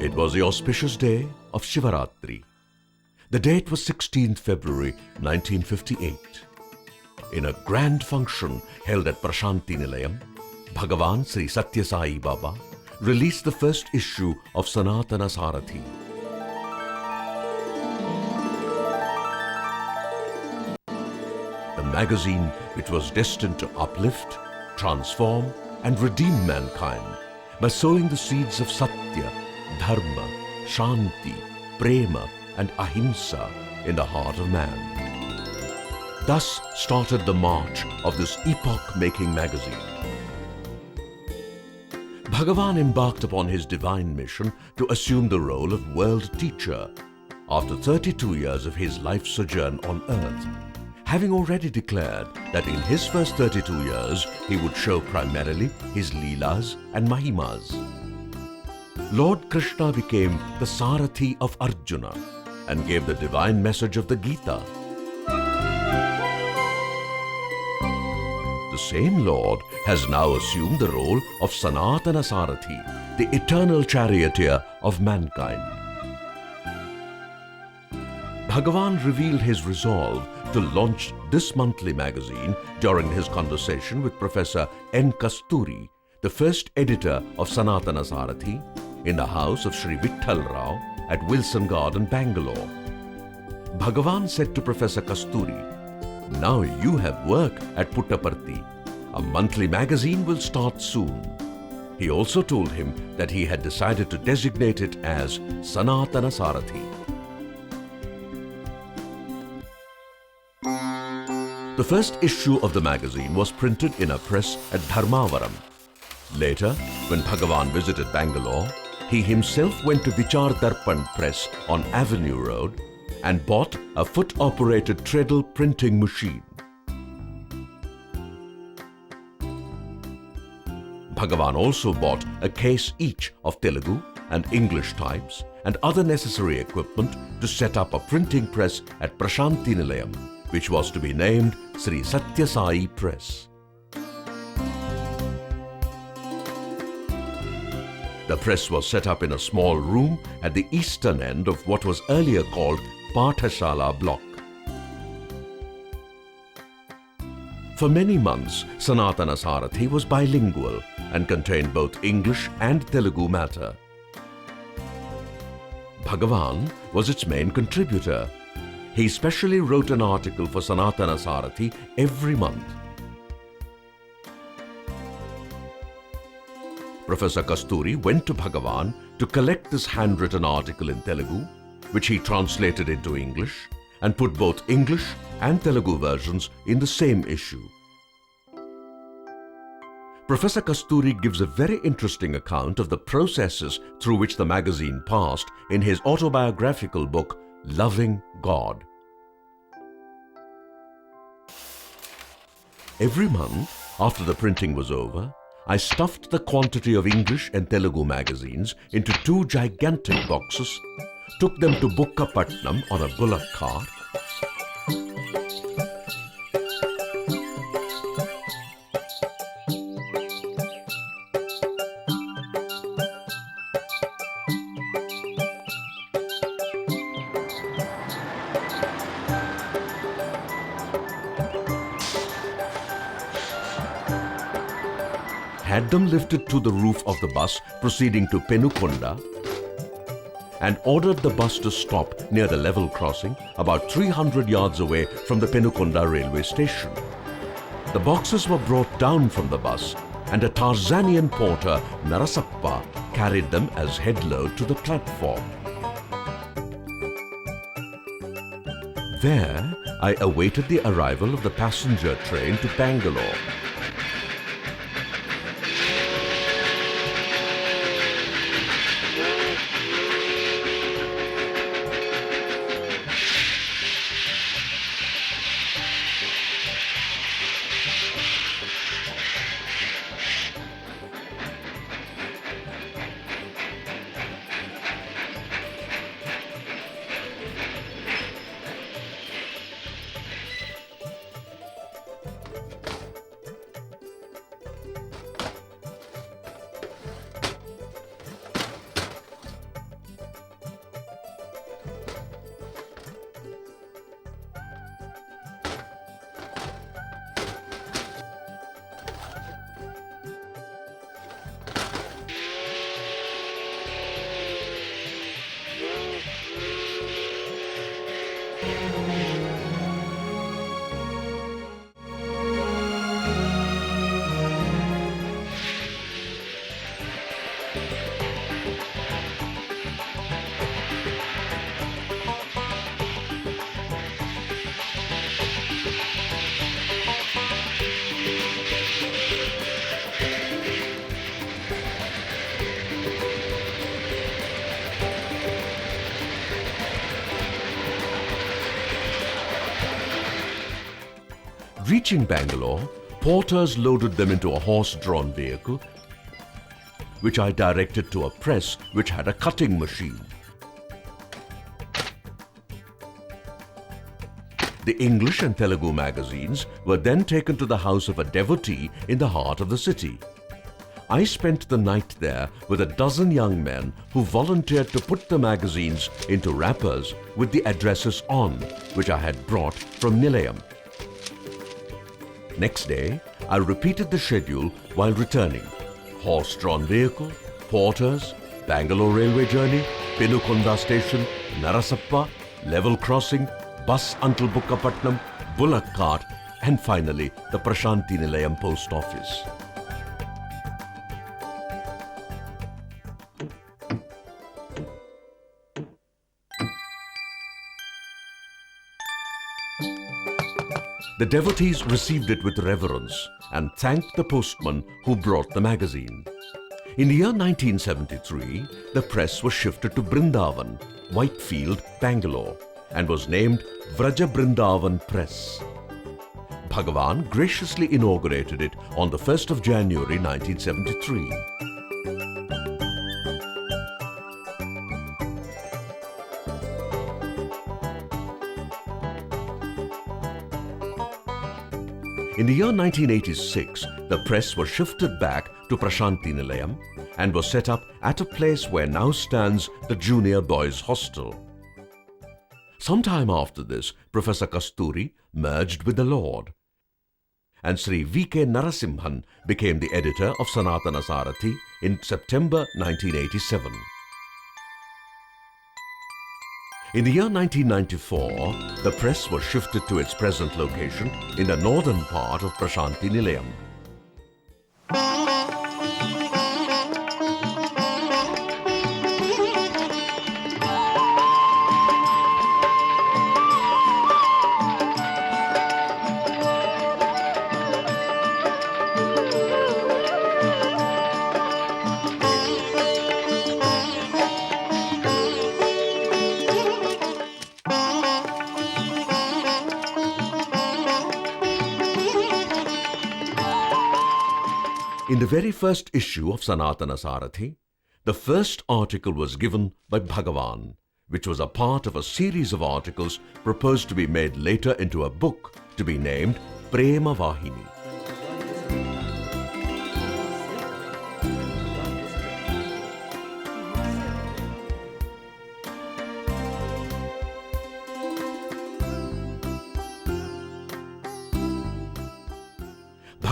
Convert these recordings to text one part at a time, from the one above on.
It was the auspicious day of Shivaratri. The date was 16th February 1958. In a grand function held at Prashanti Nilayam, Bhagavan Sri Satya Sai Baba released the first issue of Sanathana Sarath. The magazine which was destined to uplift, transform and redeem mankind by sowing the seeds of Satya, Dharma, Shanti, Prema and Ahimsa in the heart of man. Thus started the march of this epoch-making magazine. Bhagavan embarked upon his divine mission to assume the role of world teacher after 32 years of his life sojourn on earth, having already declared that in his first 32 years he would show primarily his Leelas and Mahimas. Lord Krishna became the Sarathi of Arjuna and gave the divine message of the Gita. The same Lord has now assumed the role of Sanathana Sarathi, the eternal charioteer of mankind. Bhagavan revealed his resolve to launch this monthly magazine during his conversation with Professor N. Kasturi, the first editor of Sanathana Sarathi, in the house of Sri Vitthal Rao at Wilson Garden, Bangalore. Bhagavan said to Professor Kasturi, "Now you have work at Puttaparthi. A monthly magazine will start soon." He also told him that he had decided to designate it as Sanatana Sarathi. The first issue of the magazine was printed in a press at Dharmavaram. Later, when Bhagavan visited Bangalore, he himself went to Vichar Darpan Press on Avenue Road and bought a foot-operated treadle printing machine. Bhagavan also bought a case each of Telugu and English types and other necessary equipment to set up a printing press at Prashanti Nilayam, which was to be named Sri Satya Sai Press. The press was set up in a small room at the eastern end of what was earlier called Pathashala block. For many months, Sanatana Sarathi was bilingual and contained both English and Telugu matter. Bhagavan was its main contributor. He specially wrote an article for Sanathana Sarathi every month. Professor Kasturi went to Bhagavan to collect this handwritten article in Telugu, which he translated into English and put both English and Telugu versions in the same issue. Professor Kasturi gives a very interesting account of the processes through which the magazine passed in his autobiographical book, Loving God. Every month, after the printing was over, I stuffed the quantity of English and Telugu magazines into 2 gigantic boxes, took them to Bukkapatnam on a bullock cart, had them lifted to the roof of the bus proceeding to Penukonda, and ordered the bus to stop near the level crossing about 300 yards away from the Penukonda railway station. The boxes were brought down from the bus and a Tarzanian porter, Narasappa, carried them as headload to the platform. There, I awaited the arrival of the passenger train to Bangalore. Reaching Bangalore, porters loaded them into a horse-drawn vehicle, which I directed to a press which had a cutting machine. The English and Telugu magazines were then taken to the house of a devotee in the heart of the city. I spent the night there with a dozen young men who volunteered to put the magazines into wrappers with the addresses on, which I had brought from Nilayam. Next day, I repeated the schedule while returning. Horse-drawn vehicle, porters, Bangalore railway journey, Penukonda station, Narasappa, level crossing, bus until Bukkapatnam, bullock cart, and finally the Prashanti Nilayam post office. The devotees received it with reverence and thanked the postman who brought the magazine. In the year 1973, the press was shifted to Brindavan, Whitefield, Bangalore, and was named Vraja Brindavan Press. Bhagavan graciously inaugurated it on the 1st of January 1973. In the year 1986, the press was shifted back to Prashanti Nilayam and was set up at a place where now stands the Junior Boys Hostel. Sometime after this, Professor Kasturi merged with the Lord, and Sri V.K. Narasimhan became the editor of Sanathana Sarath in September 1987. In the year 1994, the press was shifted to its present location in the northern part of Prashanti Nilayam. In the very first issue of Sanathana Sarath, the first article was given by Bhagavan, which was a part of a series of articles proposed to be made later into a book to be named Prema Vahini.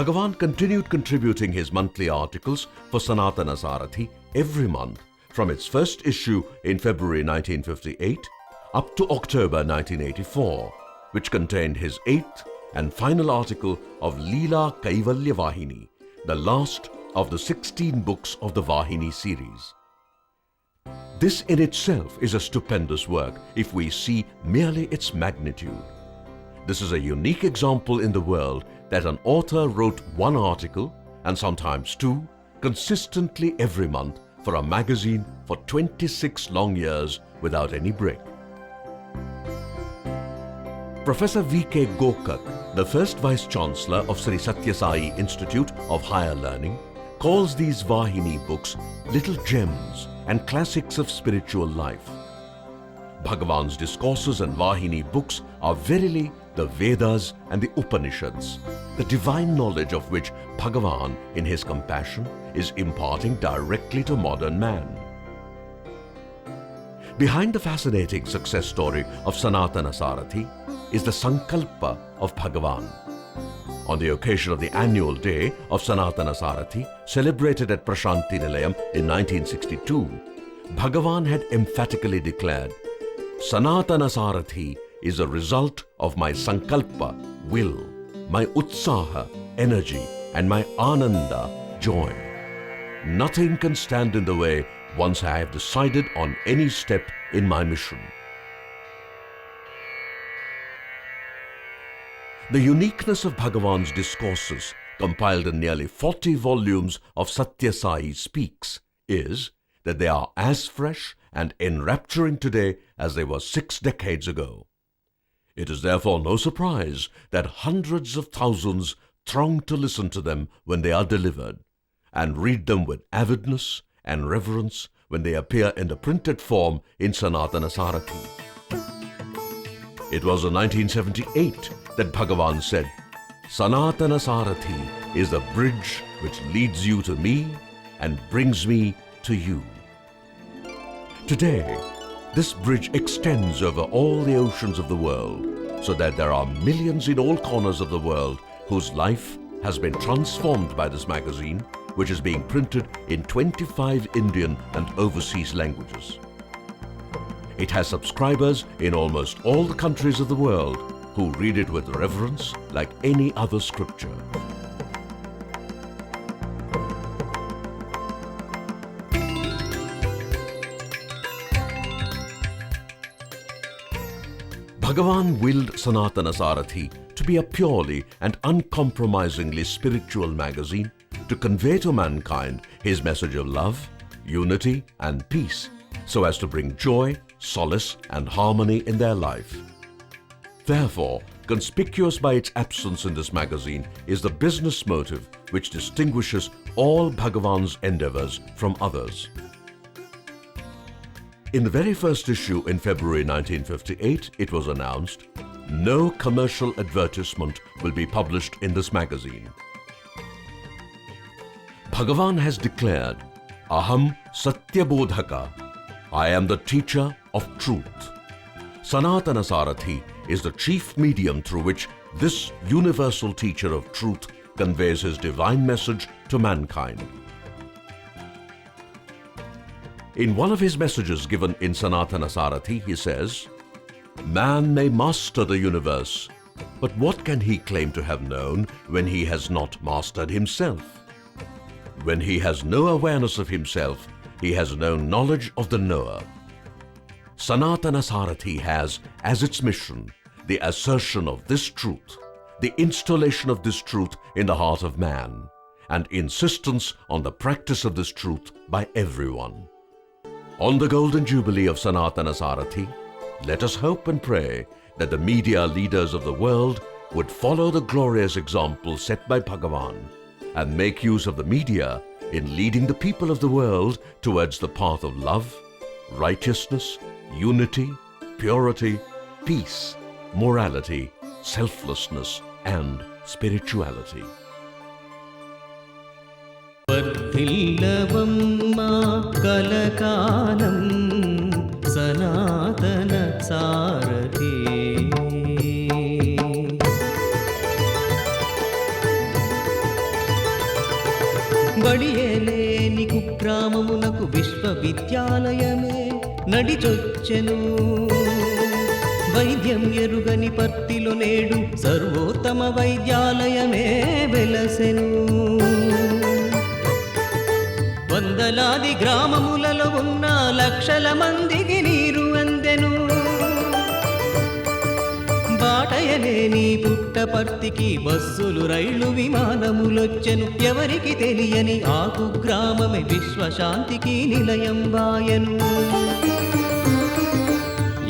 Bhagavan continued contributing his monthly articles for Sanathana Sarath every month from its first issue in February 1958 up to October 1984, which contained his 8th and final article of Leela Kaivalya Vahini, the last of the 16 books of the Vahini series. This in itself is a stupendous work if we see merely its magnitude. This is a unique example in the world that an author wrote one article, and sometimes two, consistently every month for a magazine for 26 long years without any break. Professor V.K. Gokak, the first Vice-Chancellor of Sri Satya Sai Institute of Higher Learning, calls these Vahini books little gems and classics of spiritual life. Bhagavan's discourses and Vahini books are verily the Vedas and the Upanishads, the divine knowledge of which Bhagavan, in his compassion, is imparting directly to modern man. Behind the fascinating success story of Sanathana Sarath is the Sankalpa of Bhagavan. On the occasion of the annual day of Sanathana Sarath, celebrated at Prashanti Nilayam in 1962, Bhagavan had emphatically declared, Sanathana Sarath is a result of my sankalpa, will, my utsaha, energy, and my ananda, joy. Nothing can stand in the way once I have decided on any step in my mission. The uniqueness of Bhagavan's discourses, compiled in nearly 40 volumes of Satya Sai Speaks, is that they are as fresh and enrapturing today as they were 6 decades ago. It is therefore no surprise that hundreds of thousands throng to listen to them when they are delivered, and read them with avidness and reverence when they appear in the printed form in Sanathana Sarath. It was in 1978 that Bhagavan said, "Sanathana Sarath is the bridge which leads you to me and brings me to you." Today, this bridge extends over all the oceans of the world, so that there are millions in all corners of the world whose life has been transformed by this magazine, which is being printed in 25 Indian and overseas languages. It has subscribers in almost all the countries of the world who read it with reverence like any other scripture. Bhagavan willed Sanathana Sarath to be a purely and uncompromisingly spiritual magazine to convey to mankind his message of love, unity, and peace, so as to bring joy, solace, and harmony in their life. Therefore, conspicuous by its absence in this magazine is the business motive which distinguishes all Bhagavan's endeavors from others. In the very first issue in February 1958, it was announced, no commercial advertisement will be published in this magazine. Bhagavan has declared, "Aham Satyabodhaka," I am the teacher of truth. Sanathana Sarath is the chief medium through which this universal teacher of truth conveys his divine message to mankind. In one of his messages given in Sanathana Sarath, he says, "Man may master the universe, but what can he claim to have known when he has not mastered himself? When he has no awareness of himself, he has no knowledge of the knower." Sanathana Sarath has as its mission the assertion of this truth, the installation of this truth in the heart of man, and insistence on the practice of this truth by everyone. On the Golden Jubilee of Sanathana Sarath, let us hope and pray that the media leaders of the world would follow the glorious example set by Bhagavan and make use of the media in leading the people of the world towards the path of love, righteousness, unity, purity, peace, morality, selflessness, and spirituality. वर्धिल्लवम्मा कलकालं सनातन सारथे बडियलेनि कुग्राममुनकु विश्वविद्यालयमे नडिचొచ్చెను వైద్యం ఎరుగని పర్తిలో నేడు సర్వోత్తమ వైద్యాలయమే వెలసెను వందలాది గ్రామములలో ఉన్న లక్షల మందికి నీరు అందెను బాటయలేని పుట్టపర్తికి బస్సులు రైళ్లు విమానములొచ్చెను ఎవరికి తెలియని ఆ కుగ్రామమే విశ్వశాంతికి నిలయం వాయెను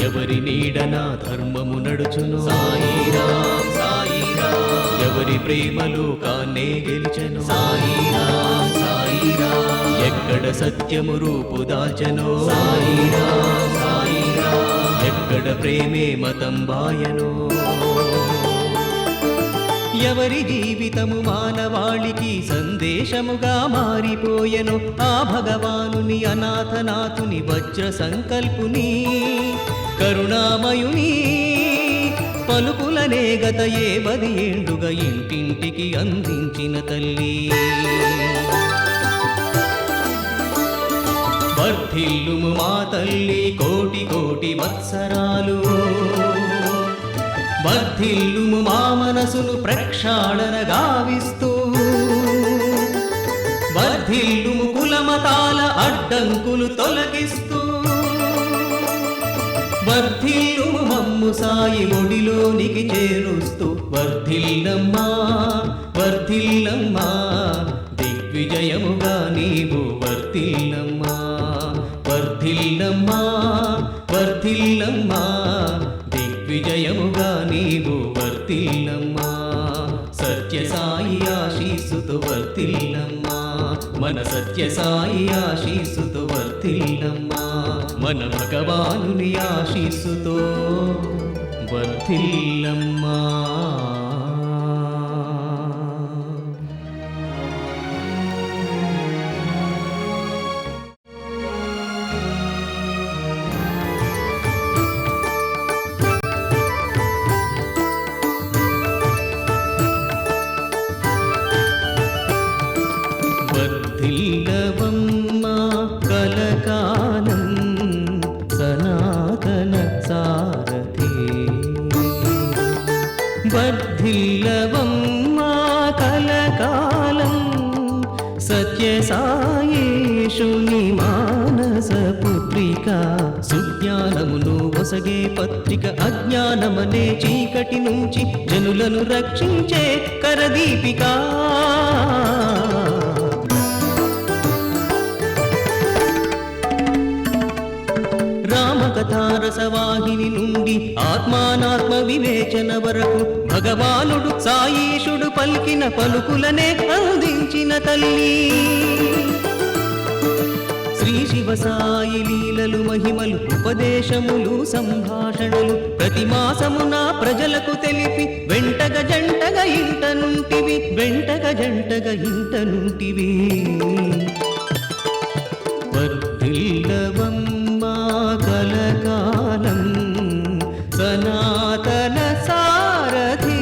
ఎవరి నీడన ధర్మము నడుచును సాయిరాం సాయిరాం ఎవరి ప్రేమలో కాన్నే గెలిచెను సాయిరాం సాయిరాం ఎక్కడ సత్యము రూపు దాల్చెను సాయిరాం సాయిరాం ఎక్కడ ప్రేమే మతం వాయను ఎవరి జీవితము మానవాళికి సందేశముగా మారిపోయెను ఆ భగవానుని అనాథనాథుని వజ్ర సంకల్పుని కరుణామయుని పలుకులనే గత 10 ఏళ్లుగా ఇంటింటికి అందించిన తల్లి వర్ధిల్లుము మా తల్లి కోటి కోటి వత్సరాలు వర్ధిల్లుము మా మనసును ప్రక్షాళన గావిస్తూ వర్ధిల్లుము కులమతాల అడ్డంకులు తొలగిస్తూ వర్ధిల్లుము మమ్ము సాయి ఒడిలోనికి చేరుస్తూ వర్ధిల్లమ్మా వర్ధిల్లమ్మా దిగ్విజయముగా నీవు వర్ధిల్లమ్మా వర్ధిల్లమ్మా వర్ధిల్లమ్మా దిగ్విజయముగా నీవు వర్ధిల్లమ్మా సత్యసాయి ఆశీస్సుతో వర్ధిల్లమ్మా మన సత్యసాయి ఆశీస్సుతో వర్ధిల్లమ్మా మన భగవానుని ఆశీస్సుతో వర్ధిల్లమ్మా. వర్ధిల్లవమ్మా కలకాలం సనాతన సారథి వర్ధిల్లవమ్మా కలకాలం సత్యసాయేషుని మానస పుత్రిక సుజ్ఞానమును ఒసగే పత్రిక అజ్ఞానమనే చీకటి నుంచి జనులను రక్షించే కరదీపిక రామకథారసవాహిని నుండి ఆత్మానాత్మ వివేచన వరకు భగవానుడు సాయీశుడు పలికిన పలుకులనే అందించిన తల్లి శ్రీ శివ సాయి లీలలు మహిమలు ఉపదేశములు సంభాషణలు ప్రతి మాసమున ప్రజలకు తెలిపి వెంటగా జంటగా ఇంట నుంటివి వెంటగా జంటగా ఇంట నుంటివి వర్ధిల్లవమ్మా కలకాలం సనాతన సారథి